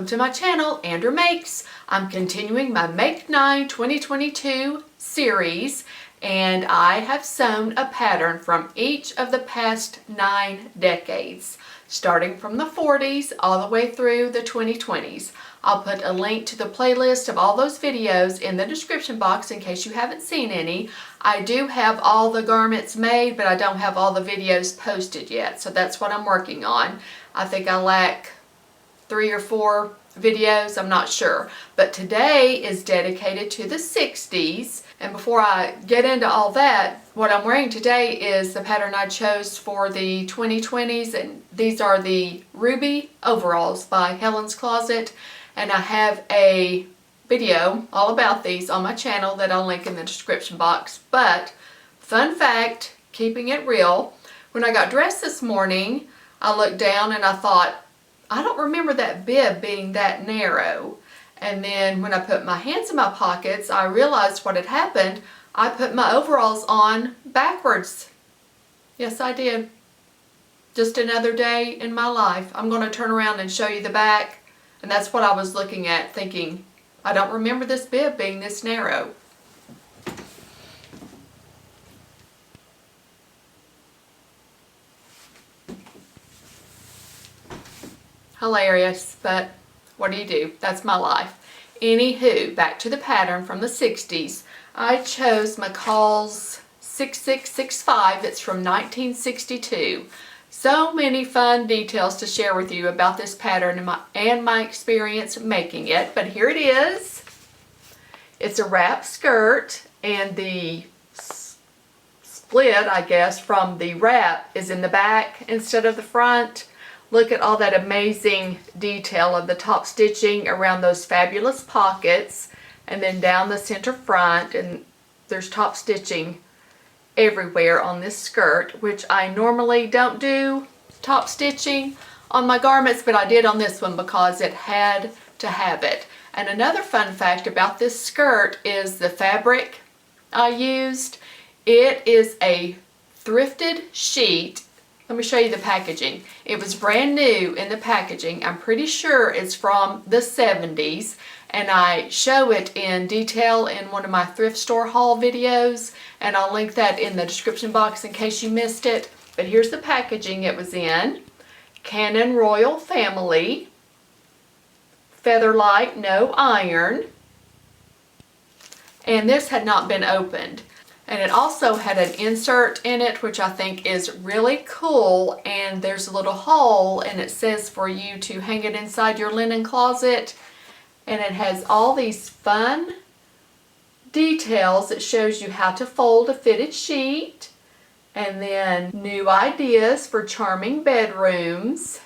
welcome to my channel, Andra Makes. I'm continuing my Make 9 2022 series, and I have sewn a pattern from each of the past 9 decades, starting from the 40s all the way through the 2020s. I'll put a link to the playlist of all those videos in the description box in case you haven't seen any. I do have all the garments made, but I don't have all the videos posted yet, so that's what I'm working on. I think I lack 3 or 4 videos, I'm not sure. But today is dedicated to the 60s. And before I get into all that, what I'm wearing today is the pattern I chose for the 2020s. And these are the Ruby overalls by Helen's Closet. And I have a video all about these on my channel that I'll link in the description box. But fun fact, keeping it real, when I got dressed this morning, I looked down and I thought, I don't remember that bib being that narrow. And then when I put my hands in my pockets, I realized what had happened. I put my overalls on backwards. Yes, I did. Just another day in my life. I'm going to turn around and show you the back. And that's what I was looking at, thinking, I don't remember this bib being this narrow. Hilarious, but what do you do? That's my life. Anywho, back to the pattern from the 60s. I chose McCall's 6665. It's from 1962. So many fun details to share with you about this pattern and my experience making it, but here it is. It's a wrap skirt, and the split, I guess, from the wrap is in the back instead of the front. Look at all that amazing detail of the top stitching around those fabulous pockets, and then down the center front, and there's top stitching everywhere on this skirt, which I normally don't do top stitching on my garments, but I did on this one because it had to have it. And another fun fact about this skirt is the fabric I used. It is a thrifted sheet. Let me show you the packaging. It was brand new in the packaging. I'm pretty sure it's from the 70s, and I show it in detail in one of my thrift store haul videos, and I'll link that in the description box in case you missed it. But here's the packaging it was in. Canon Royal Family, Featherlight, no iron, and this had not been opened. And it also had an insert in it, which I think is really cool. And there's a little hole, and it says for you to hang it inside your linen closet. And it has all these fun details. It shows you how to fold a fitted sheet. And then new ideas for charming bedrooms.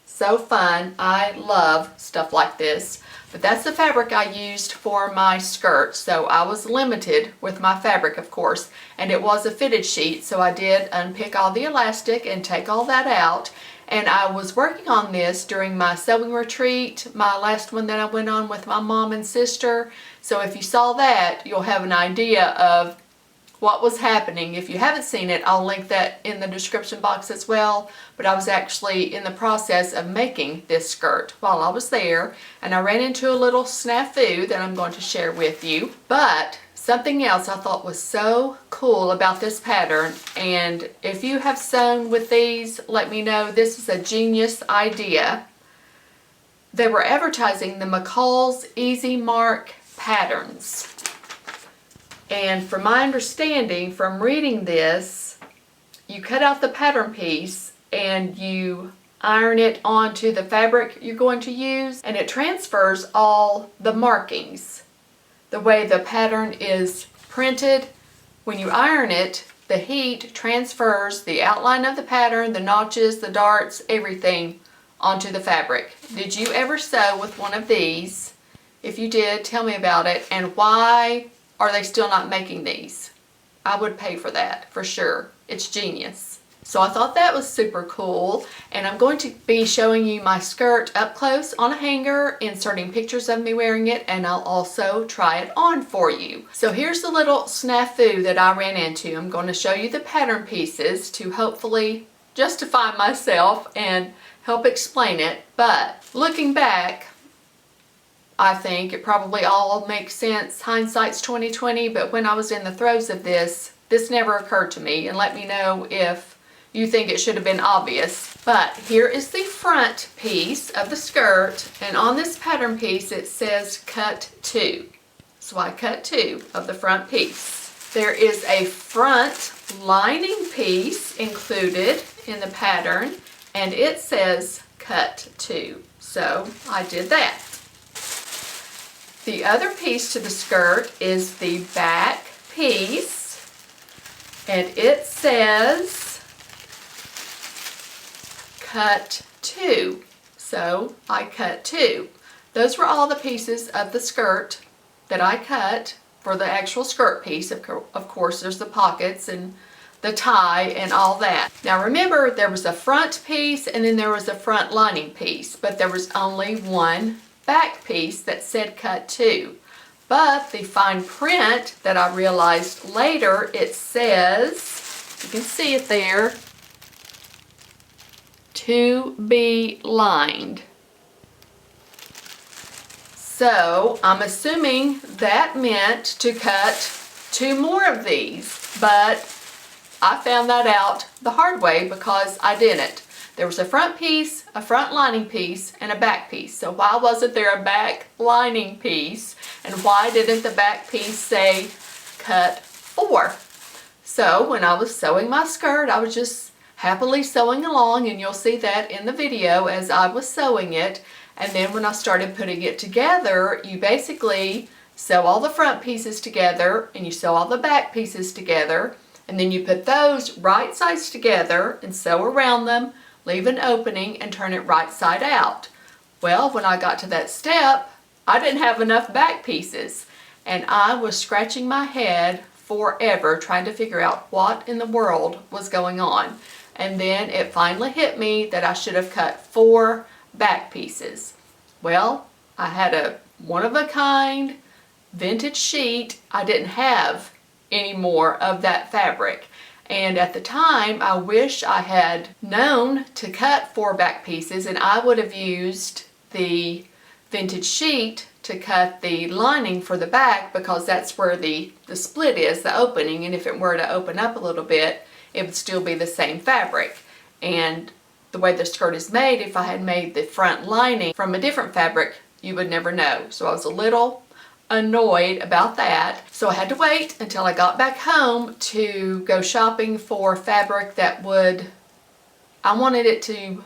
So fun. I love stuff like this. But that's the fabric I used for my skirt, so I was limited with my fabric, of course, and it was a fitted sheet, so I did unpick all the elastic and take all that out. And I was working on this during my sewing retreat, my last one that I went on with my mom and sister. So if you saw that, you'll have an idea of what was happening. If you haven't seen it, I'll link that in the description box as well. But I was actually in the process of making this skirt while I was there, and I ran into a little snafu that I'm going to share with you. But something else I thought was so cool about this pattern, and if you have sewn with these, let me know. This is a genius idea. They were advertising the McCall's Easy Mark patterns. And from my understanding from reading this, you cut out the pattern piece and you iron it onto the fabric you're going to use, and it transfers all the markings. The way the pattern is printed, when you iron it, the heat transfers the outline of the pattern, the notches, the darts, everything onto the fabric. Did you ever sew with one of these? If you did, tell me about it, and why are they still not making these? I would pay for that, for sure. It's genius. So I thought that was super cool, and I'm going to be showing you my skirt up close on a hanger, inserting pictures of me wearing it, and I'll also try it on for you. So here's the little snafu that I ran into. I'm going to show you the pattern pieces to hopefully justify myself and help explain it. But looking back, I think it probably all makes sense. Hindsight's 20/20, but when I was in the throes of this never occurred to me, and let me know if you think it should have been obvious. But here is the front piece of the skirt, and on this pattern piece it says cut 2. So I cut 2 of the front piece. There is a front lining piece included in the pattern, and it says cut 2. So I did that. The other piece to the skirt is the back piece, and it says cut 2. So I cut 2. Those were all the pieces of the skirt that I cut for the actual skirt piece. Of course, there's the pockets and the tie and all that. Now remember, there was a front piece and then there was a front lining piece, but there was only one back piece that said cut 2. But the fine print that I realized later, it says, you can see it there, to be lined. So I'm assuming that meant to cut 2 more of these, but I found that out the hard way because I didn't. There was a front piece, a front lining piece, and a back piece. So why wasn't there a back lining piece? And why didn't the back piece say cut 4? So when I was sewing my skirt, I was just happily sewing along, and you'll see that in the video as I was sewing it. And then when I started putting it together, you basically sew all the front pieces together and you sew all the back pieces together, and then you put those right sides together and sew around them, leave an opening, and turn it right side out. Well, when I got to that step, I didn't have enough back pieces, and I was scratching my head forever trying to figure out what in the world was going on. And then it finally hit me that I should have cut 4 back pieces. Well, I had a one-of-a-kind vintage sheet. I didn't have any more of that fabric. And at the time, I wish I had known to cut 4 back pieces, and I would have used the vintage sheet to cut the lining for the back, because that's where the split is, the opening, and if it were to open up a little bit, it would still be the same fabric. And the way the skirt is made, if I had made the front lining from a different fabric, you would never know. So I was a little annoyed about that. So I had to wait until I got back home to go shopping for fabric that I wanted it to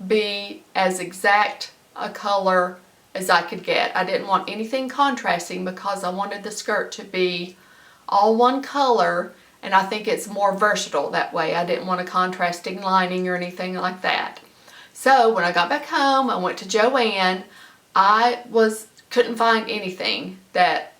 be as exact a color as I could get. I didn't want anything contrasting because I wanted the skirt to be all one color, and I think it's more versatile that way. I didn't want a contrasting lining or anything like that. So when I got back home, I went to Joann. I couldn't find anything that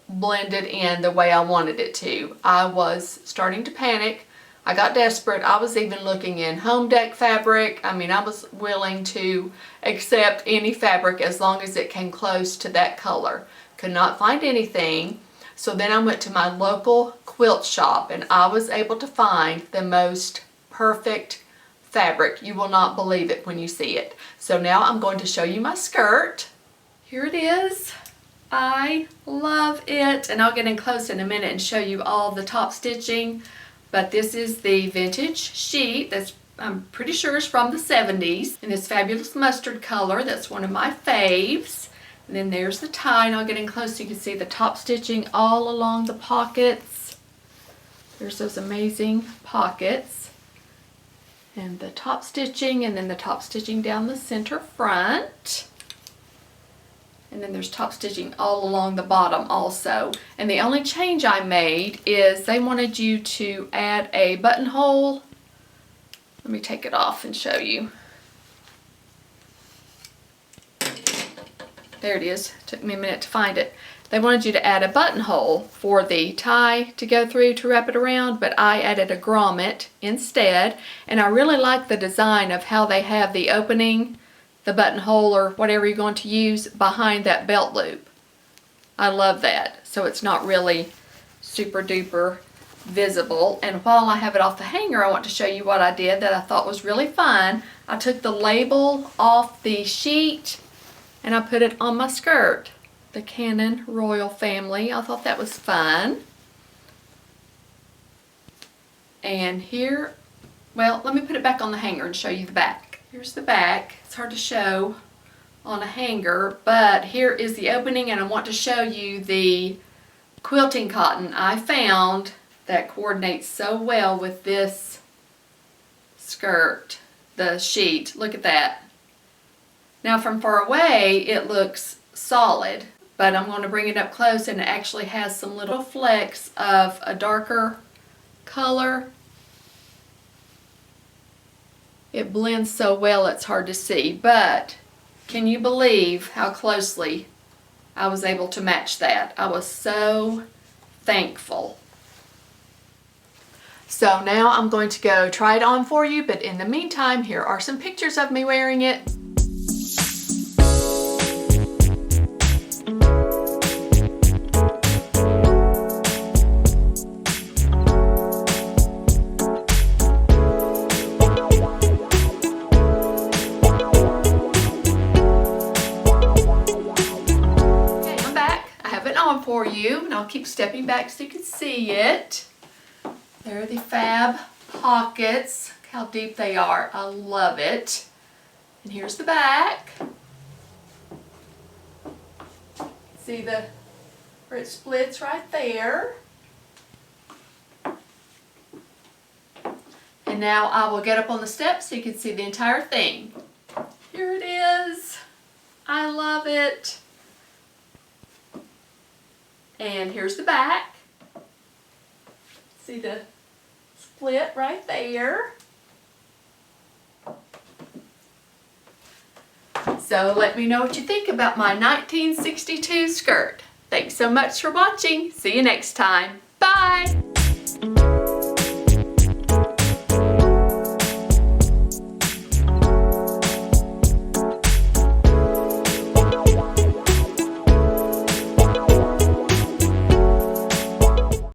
blended in the way I wanted it to. I was starting to panic. I got desperate. I was even looking in home dec fabric. I mean, I was willing to accept any fabric as long as it came close to that color. Could not find anything. So then I went to my local quilt shop, and I was able to find the most perfect fabric. You will not believe it when you see it. So now I'm going to show you my skirt. Here it is. I love it, and I'll get in close in a minute and show you all the top stitching. But this is the vintage sheet that's, I'm pretty sure, is from the 70s, in this fabulous mustard color. That's one of my faves. And then there's the tie, and I'll get in close so you can see the top stitching all along the pockets. There's those amazing pockets. And the top stitching, and then the top stitching down the center front. And then there's top stitching all along the bottom also. And the only change I made is they wanted you to add a buttonhole. Let me take it off and show you. There it is. Took me a minute to find it. They wanted you to add a buttonhole for the tie to go through to wrap it around, but I added a grommet instead. And I really like the design of how they have the opening, the buttonhole, or whatever you're going to use, behind that belt loop. I love that. So it's not really super duper visible. And while I have it off the hanger, I want to show you what I did that I thought was really fun. I took the label off the sheet, and I put it on my skirt. The Cannon Royal Family. I thought that was fun. And here, well, let me put it back on the hanger and show you the back. Here's the back. It's hard to show on a hanger, but here is the opening, and I want to show you the quilting cotton I found that coordinates so well with this skirt, the sheet. Look at that. Now from far away it looks solid, but I'm going to bring it up close and it actually has some little flecks of a darker color. It blends so well it's hard to see, but can you believe how closely I was able to match that? I was so thankful. So now I'm going to go try it on for you, but in the meantime, here are some pictures of me wearing it. For you, and I'll keep stepping back so you can see it. There are the fab pockets. Look how deep they are. I love it. And here's the back. See where it splits right there. And now I will get up on the steps so you can see the entire thing. Here it is. I love it. And here's the back. See the split right there. So let me know what you think about my 1962 skirt. Thanks so much for watching. See you next time. Bye!